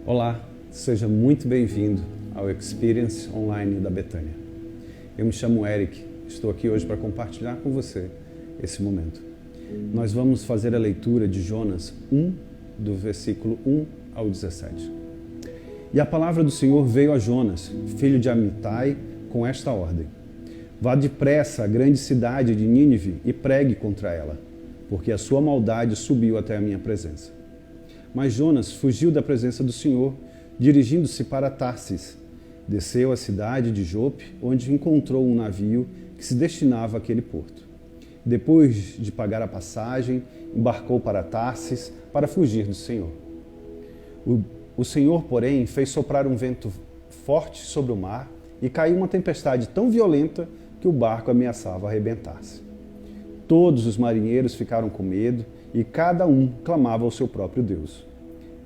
Olá, seja muito bem-vindo ao Experience Online da Betânia. Eu me chamo Eric, estou aqui hoje para compartilhar com você esse momento. Nós vamos fazer a leitura de Jonas 1, do versículo 1 ao 17. E a palavra do Senhor veio a Jonas, filho de Amitai, com esta ordem: vá depressa à grande cidade de Nínive e pregue contra ela, porque a sua maldade subiu até a minha presença. Mas Jonas fugiu da presença do Senhor, dirigindo-se para Tarsis. Desceu à cidade de Jope, onde encontrou um navio que se destinava àquele porto. Depois de pagar a passagem, embarcou para Tarsis para fugir do Senhor. O Senhor, porém, fez soprar um vento forte sobre o mar e caiu uma tempestade tão violenta que o barco ameaçava arrebentar-se. Todos os marinheiros ficaram com medo e cada um clamava ao seu próprio Deus.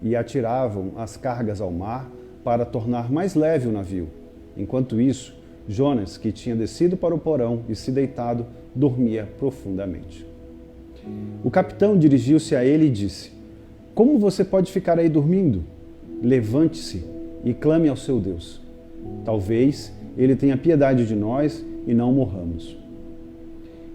E atiravam as cargas ao mar para tornar mais leve o navio. Enquanto isso, Jonas, que tinha descido para o porão e se deitado, dormia profundamente. O capitão dirigiu-se a ele e disse: como você pode ficar aí dormindo? Levante-se e clame ao seu Deus. Talvez ele tenha piedade de nós e não morramos.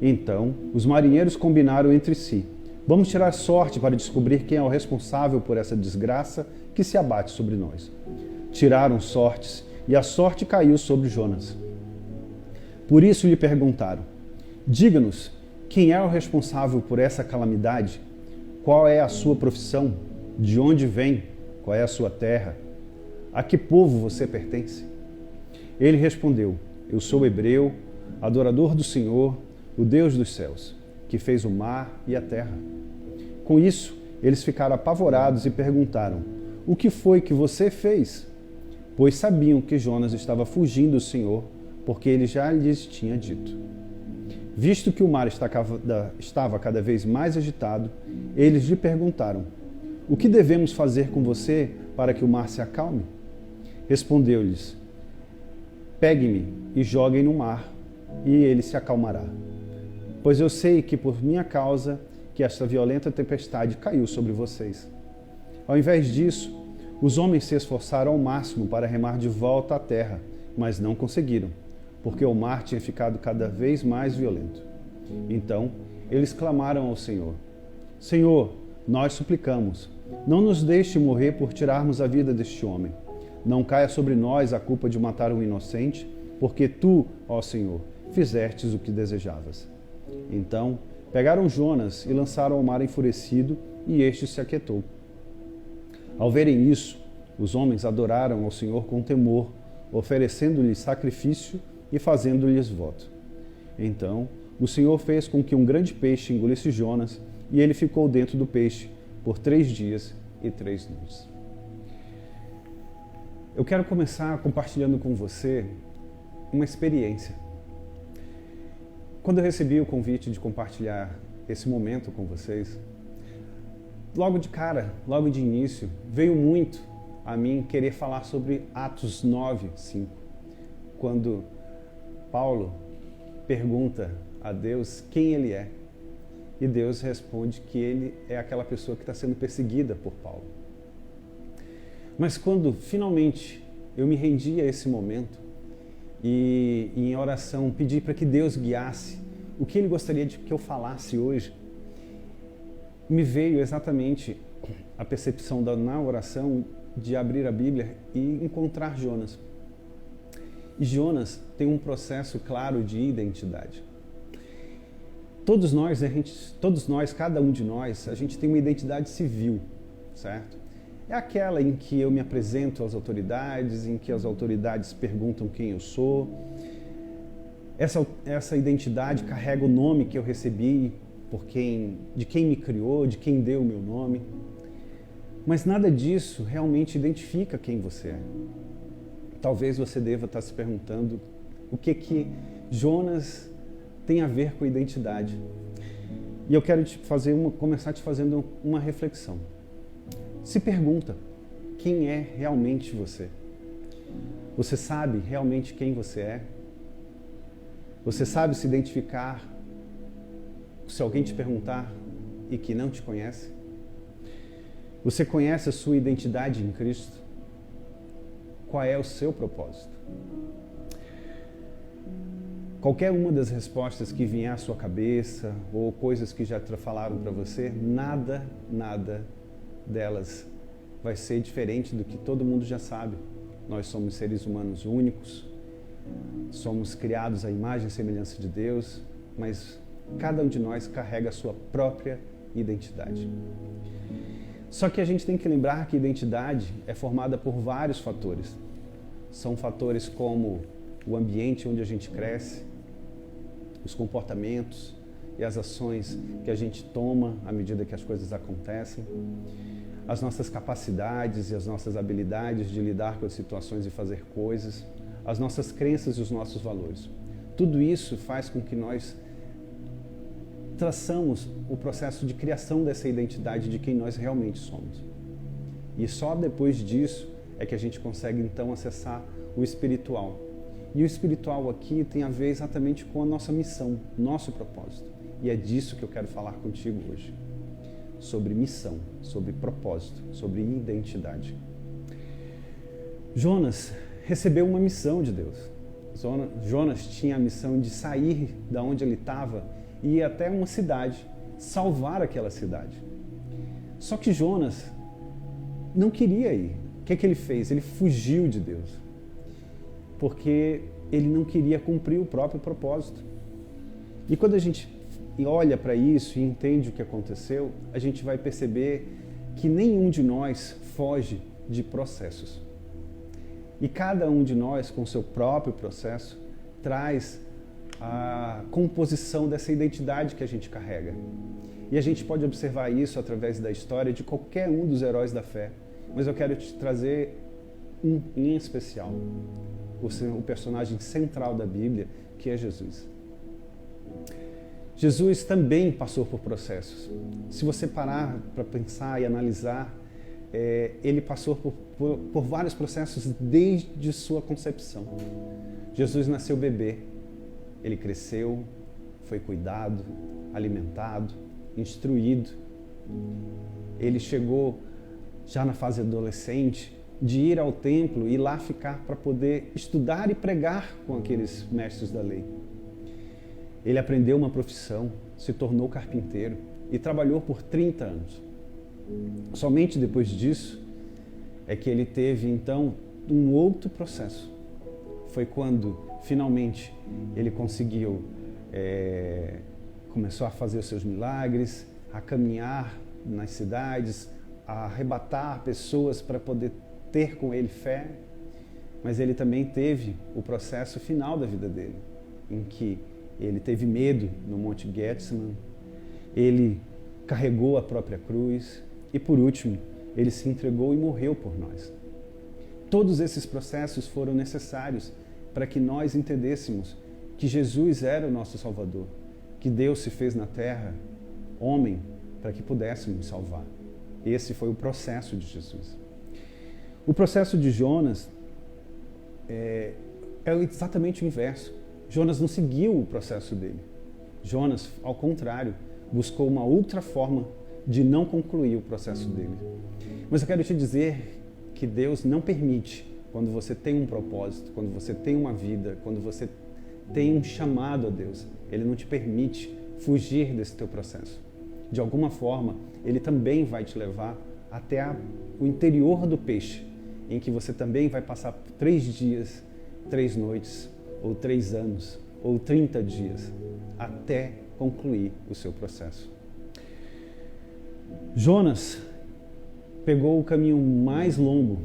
Então, os marinheiros combinaram entre si: vamos tirar sorte para descobrir quem é o responsável por essa desgraça que se abate sobre nós. Tiraram sortes e a sorte caiu sobre Jonas. Por isso lhe perguntaram: diga-nos, quem é o responsável por essa calamidade? Qual é a sua profissão? De onde vem? Qual é a sua terra? A que povo você pertence? Ele respondeu: eu sou hebreu, adorador do Senhor, o Deus dos céus, que fez o mar e a terra. Com isso, eles ficaram apavorados e perguntaram: o que foi que você fez? Pois sabiam que Jonas estava fugindo do Senhor, porque ele já lhes tinha dito. Visto que o mar estava cada vez mais agitado, eles lhe perguntaram: o que devemos fazer com você para que o mar se acalme? Respondeu-lhes: peguem-me e joguem no mar, e ele se acalmará. Pois eu sei que por minha causa que esta violenta tempestade caiu sobre vocês. Ao invés disso, os homens se esforçaram ao máximo para remar de volta à terra, mas não conseguiram, porque o mar tinha ficado cada vez mais violento. Então, eles clamaram ao Senhor: Senhor, nós suplicamos, não nos deixe morrer por tirarmos a vida deste homem. Não caia sobre nós a culpa de matar um inocente, porque tu, ó Senhor, fizestes o que desejavas. Então, pegaram Jonas e lançaram ao mar enfurecido, e este se aquietou. Ao verem isso, os homens adoraram ao Senhor com temor, oferecendo-lhe sacrifício e fazendo-lhes voto. Então, o Senhor fez com que um grande peixe engolisse Jonas, e ele ficou dentro do peixe por 3 dias e 3 noites. Eu quero começar compartilhando com você uma experiência. Quando eu recebi o convite de compartilhar esse momento com vocês, logo de cara, logo de início, veio muito a mim querer falar sobre Atos 9:5, quando Paulo pergunta a Deus quem ele é, e Deus responde que ele é aquela pessoa que está sendo perseguida por Paulo. Mas quando finalmente eu me rendi a esse momento, e em oração pedi para que Deus guiasse o que Ele gostaria que eu falasse hoje, me veio exatamente a percepção na oração de abrir a Bíblia e encontrar Jonas. E Jonas tem um processo claro de identidade. Todos nós, cada um de nós, a gente tem uma identidade civil, certo? É aquela em que eu me apresento às autoridades, em que as autoridades perguntam quem eu sou. Essa identidade carrega o nome que eu recebi de quem me criou, de quem deu o meu nome. Mas nada disso realmente identifica quem você é. Talvez você deva estar se perguntando o que Jonas tem a ver com identidade. E eu quero começar te fazendo uma reflexão. Se pergunta, quem é realmente você? Você sabe realmente quem você é? Você sabe se identificar se alguém te perguntar e que não te conhece? Você conhece a sua identidade em Cristo? qual é o seu propósito. Qualquer uma das respostas que vier à sua cabeça ou coisas que já falaram para você, nada delas vai ser diferente do que todo mundo já sabe. Nós somos seres humanos únicos, somos criados à imagem e semelhança de Deus, mas cada um de nós carrega a sua própria identidade. Só que a gente tem que lembrar que a identidade é formada por vários fatores. São fatores como o ambiente onde a gente cresce, os comportamentos e as ações que a gente toma à medida que as coisas acontecem, as nossas capacidades e as nossas habilidades de lidar com as situações e fazer coisas, as nossas crenças e os nossos valores. Tudo isso faz com que nós traçamos o processo de criação dessa identidade de quem nós realmente somos. E só depois disso é que a gente consegue então acessar o espiritual. E o espiritual aqui tem a ver exatamente com a nossa missão, nosso propósito. E é disso que eu quero falar contigo hoje. Sobre missão, sobre propósito, sobre identidade. Jonas recebeu uma missão de Deus. Jonas tinha a missão de sair da onde ele estava e ir até uma cidade, salvar aquela cidade. Só que Jonas não queria ir. O que ele fez? Ele fugiu de Deus. Porque ele não queria cumprir o próprio propósito. E quando a gente olha para isso e entende o que aconteceu, a gente vai perceber que nenhum de nós foge de processos. E cada um de nós, com o seu próprio processo, traz a composição dessa identidade que a gente carrega. E a gente pode observar isso através da história de qualquer um dos heróis da fé. Mas eu quero te trazer um em especial. O personagem central da Bíblia, que é Jesus. Jesus também passou por processos. Se você parar para pensar e analisar, ele passou por vários processos desde sua concepção. Jesus nasceu bebê, ele cresceu, foi cuidado, alimentado, instruído. Ele chegou já na fase adolescente, de ir ao templo e lá ficar para poder estudar e pregar com aqueles mestres da lei. Ele aprendeu uma profissão, se tornou carpinteiro e trabalhou por 30 anos. Somente depois disso é que ele teve então um outro processo. Foi quando finalmente ele conseguiu, começou a fazer os seus milagres, a caminhar nas cidades, a arrebatar pessoas para poder ter com ele fé, mas ele também teve o processo final da vida dele, em que ele teve medo no Monte Getsemane, ele carregou a própria cruz e, por último, ele se entregou e morreu por nós. Todos esses processos foram necessários para que nós entendêssemos que Jesus era o nosso Salvador, que Deus se fez na terra homem para que pudéssemos salvar. Esse foi o processo de Jesus. O processo de Jonas é exatamente o inverso. Jonas não seguiu o processo dele. Jonas, ao contrário, buscou uma outra forma de não concluir o processo dele. Mas eu quero te dizer que Deus não permite, quando você tem um propósito, quando você tem uma vida, quando você tem um chamado a Deus, Ele não te permite fugir desse teu processo. De alguma forma, Ele também vai te levar até o interior do peixe, em que você também vai passar 3 dias, 3 noites, ou 3 anos, ou 30 dias, até concluir o seu processo. Jonas pegou o caminho mais longo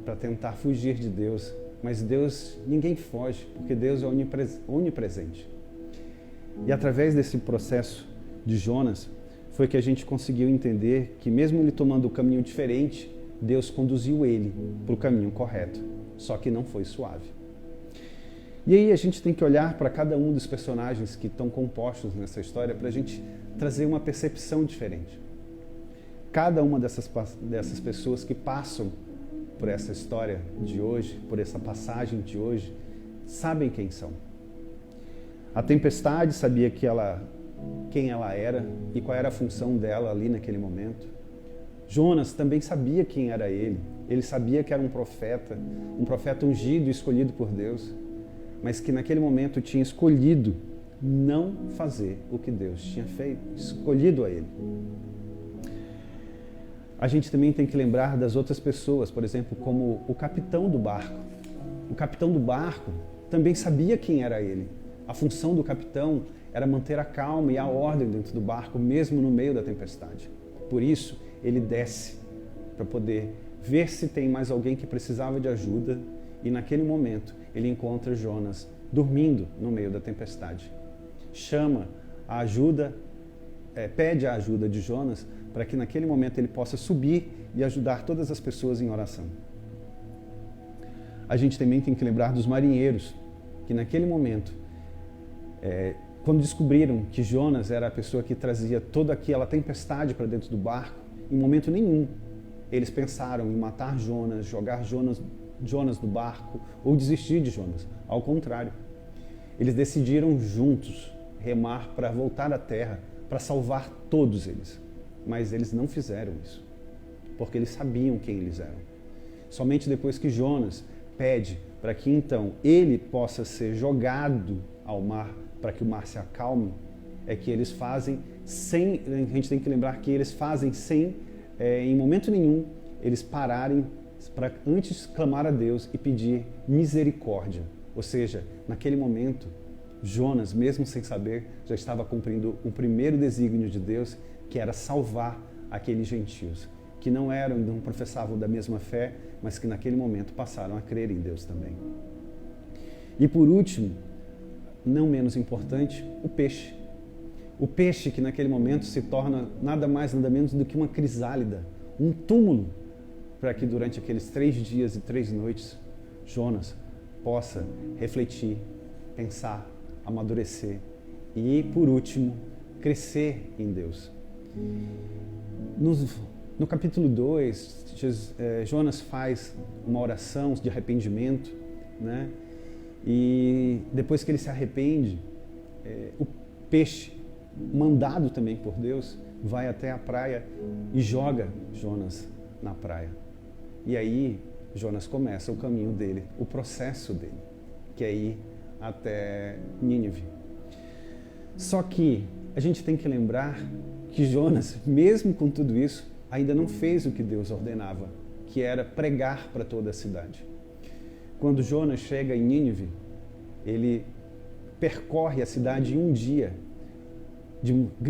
para tentar fugir de Deus, mas Deus, ninguém foge, porque Deus é onipresente. E através desse processo de Jonas, foi que a gente conseguiu entender que mesmo ele tomando o caminho diferente, Deus conduziu ele para o caminho correto, só que não foi suave. E aí a gente tem que olhar para cada um dos personagens que estão compostos nessa história para a gente trazer uma percepção diferente. Cada uma dessas pessoas que passam por essa história de hoje, por essa passagem de hoje, sabem quem são. A tempestade sabia quem ela era e qual era a função dela ali naquele momento. Jonas também sabia quem era ele. Ele sabia que era um profeta ungido e escolhido por Deus, mas que naquele momento tinha escolhido não fazer o que Deus tinha feito, escolhido a ele. A gente também tem que lembrar das outras pessoas, por exemplo, como o capitão do barco. O capitão do barco também sabia quem era ele. A função do capitão era manter a calma e a ordem dentro do barco, mesmo no meio da tempestade. Por isso, ele desce para poder ver se tem mais alguém que precisava de ajuda, e naquele momento ele encontra Jonas dormindo no meio da tempestade. Chama a ajuda, pede a ajuda de Jonas para que naquele momento ele possa subir e ajudar todas as pessoas em oração. A gente também tem que lembrar dos marinheiros, que naquele momento, quando descobriram que Jonas era a pessoa que trazia toda aquela tempestade para dentro do barco, em momento nenhum eles pensaram em matar Jonas, jogar Jonas do barco ou desistir de Jonas. Ao contrário, eles decidiram juntos remar para voltar à terra, para salvar todos eles. Mas eles não fizeram isso, porque eles sabiam quem eles eram. Somente depois que Jonas pede para que então ele possa ser jogado ao mar, para que o mar se acalme, é que eles fazem sem, a gente tem que lembrar que eles fazem sem, em momento nenhum, eles pararem para antes clamar a Deus e pedir misericórdia. Ou seja, naquele momento, Jonas, mesmo sem saber, já estava cumprindo o primeiro desígnio de Deus, que era salvar aqueles gentios, que não professavam da mesma fé, mas que naquele momento passaram a crer em Deus também. E por último, não menos importante, o peixe. O peixe que naquele momento se torna nada mais, nada menos do que uma crisálida, um túmulo, para que durante aqueles 3 dias e 3 noites, Jonas possa refletir, pensar, amadurecer e, por último, crescer em Deus. No capítulo 2, Jonas faz uma oração de arrependimento, né? E depois que ele se arrepende, o peixe, mandado também por Deus, vai até a praia e joga Jonas na praia. E aí Jonas começa o caminho dele, o processo dele, que é ir até Nínive. Só que a gente tem que lembrar que Jonas, mesmo com tudo isso, ainda não fez o que Deus ordenava, que era pregar para toda a cidade. Quando Jonas chega em Nínive, ele percorre a cidade em um dia,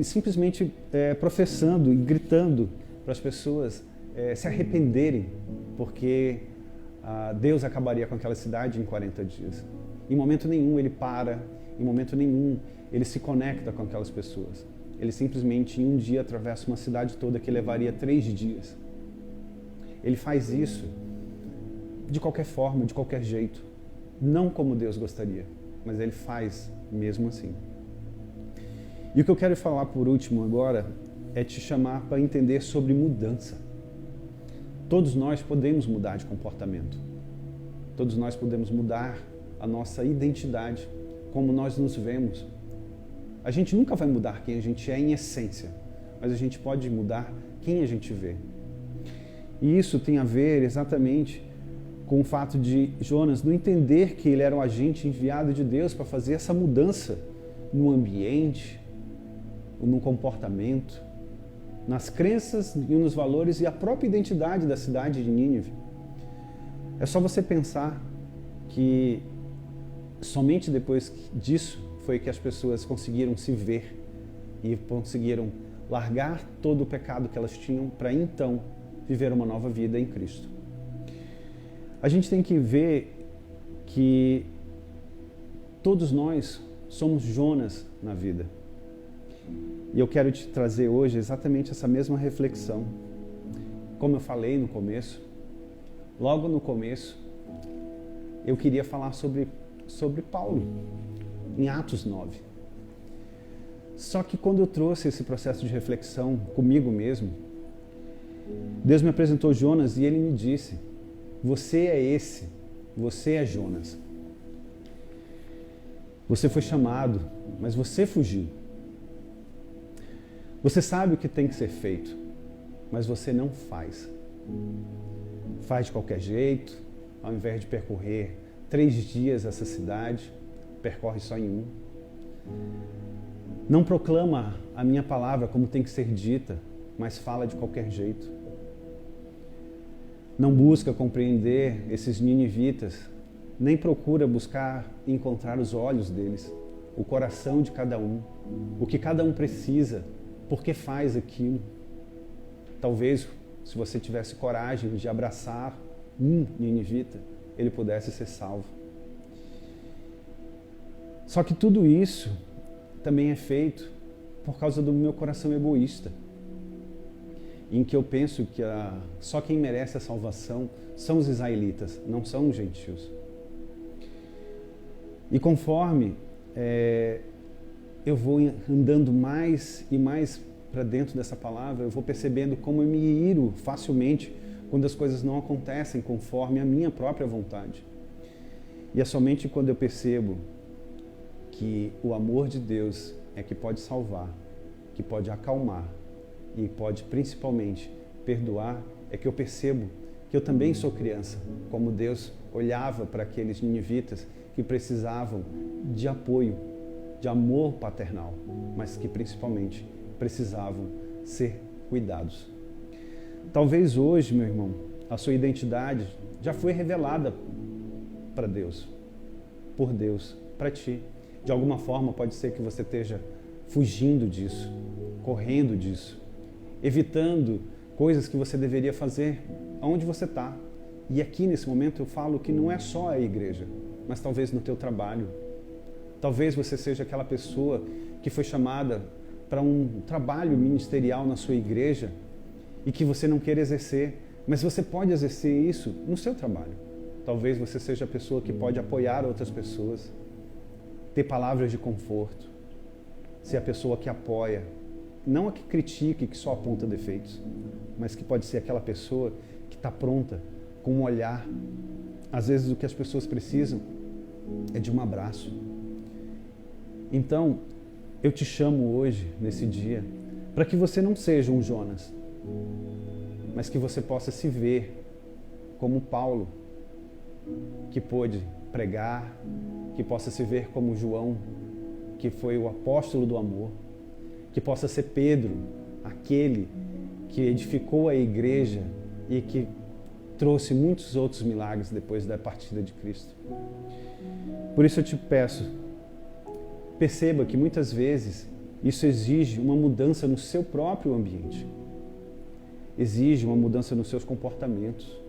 simplesmente professando e gritando para as pessoas se arrependerem, porque Deus acabaria com aquela cidade em 40 dias. Em momento nenhum ele para, em momento nenhum ele se conecta com aquelas pessoas. Ele simplesmente em um dia atravessa uma cidade toda que levaria 3 dias. Ele faz isso de qualquer forma, de qualquer jeito, não como Deus gostaria, mas ele faz mesmo assim. E o que eu quero falar por último agora é te chamar para entender sobre mudança. Todos nós podemos mudar de comportamento. Todos nós podemos mudar a nossa identidade, como nós nos vemos. A gente nunca vai mudar quem a gente é em essência, mas a gente pode mudar quem a gente vê. E isso tem a ver exatamente com o fato de Jonas não entender que ele era um agente enviado de Deus para fazer essa mudança no ambiente, no comportamento, nas crenças e nos valores e a própria identidade da cidade de Nínive. É só você pensar que somente depois disso foi que as pessoas conseguiram se ver e conseguiram largar todo o pecado que elas tinham para então viver uma nova vida em Cristo. A gente tem que ver que todos nós somos Jonas na vida. E eu quero te trazer hoje exatamente essa mesma reflexão. Como eu falei no começo, logo no começo, eu queria falar sobre Paulo, em Atos 9. Só que quando eu trouxe esse processo de reflexão comigo mesmo, Deus me apresentou Jonas e ele me disse: você é esse, você é Jonas. Você foi chamado, mas você fugiu. Você sabe o que tem que ser feito, mas você não faz. Faz de qualquer jeito, ao invés de percorrer 3 dias essa cidade, percorre só em 1. Não proclama a minha palavra como tem que ser dita, mas fala de qualquer jeito. Não busca compreender esses ninivitas, nem procura buscar e encontrar os olhos deles, o coração de cada um, o que cada um precisa, por que faz aquilo. Talvez, se você tivesse coragem de abraçar um ninivita, ele pudesse ser salvo. Só que tudo isso também é feito por causa do meu coração egoísta, em que eu penso que só quem merece a salvação são os israelitas, não são os gentios. E conforme eu vou andando mais e mais para dentro dessa palavra, eu vou percebendo como eu me iro facilmente quando as coisas não acontecem conforme a minha própria vontade. E é somente quando eu percebo que o amor de Deus é que pode salvar, que pode acalmar e pode principalmente perdoar, é que eu percebo que eu também sou criança, como Deus olhava para aqueles ninivitas que precisavam de apoio, de amor paternal, mas que principalmente precisavam ser cuidados. Talvez hoje, meu irmão, a sua identidade já foi revelada para Deus, por Deus, para ti. De alguma forma pode ser que você esteja fugindo disso, correndo disso, evitando coisas que você deveria fazer onde você está. E aqui nesse momento eu falo que não é só a igreja, mas talvez no teu trabalho. Talvez você seja aquela pessoa que foi chamada para um trabalho ministerial na sua igreja e que você não quer exercer, mas você pode exercer isso no seu trabalho. Talvez você seja a pessoa que pode apoiar outras pessoas, ter palavras de conforto, ser a pessoa que apoia, não a que critica e que só aponta defeitos, mas que pode ser aquela pessoa que está pronta, com um olhar. Às vezes o que as pessoas precisam é de um abraço. Então, eu te chamo hoje, nesse dia, para que você não seja um Jonas, mas que você possa se ver como Paulo, que pôde pregar, que possa se ver como João, que foi o apóstolo do amor, que possa ser Pedro, aquele que edificou a igreja e que trouxe muitos outros milagres depois da partida de Cristo. Por isso eu te peço, perceba que muitas vezes isso exige uma mudança no seu próprio ambiente, exige uma mudança nos seus comportamentos,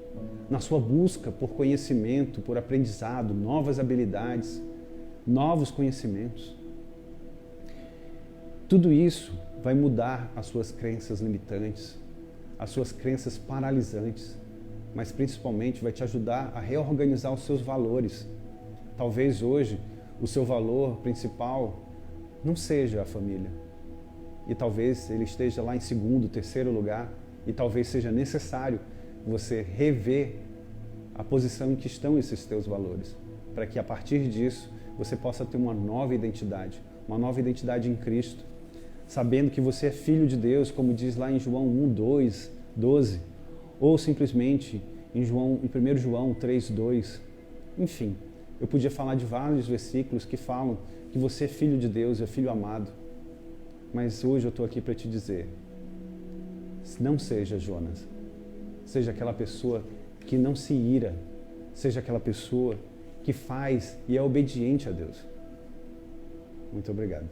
na sua busca por conhecimento, por aprendizado, novas habilidades, novos conhecimentos. Tudo isso vai mudar as suas crenças limitantes, as suas crenças paralisantes, mas principalmente vai te ajudar a reorganizar os seus valores. Talvez hoje o seu valor principal não seja a família, e talvez ele esteja lá em 2º, 3º lugar, e talvez seja necessário você rever a posição em que estão esses teus valores, para que a partir disso você possa ter uma nova identidade em Cristo, sabendo que você é filho de Deus, como diz lá em João 1:12, ou simplesmente em 1 João 3:2. Enfim, eu podia falar de vários versículos que falam que você é filho de Deus, é filho amado. Mas hoje eu estou aqui para te dizer, não seja Jonas, seja aquela pessoa que não se ira, seja aquela pessoa que faz e é obediente a Deus. Muito obrigado.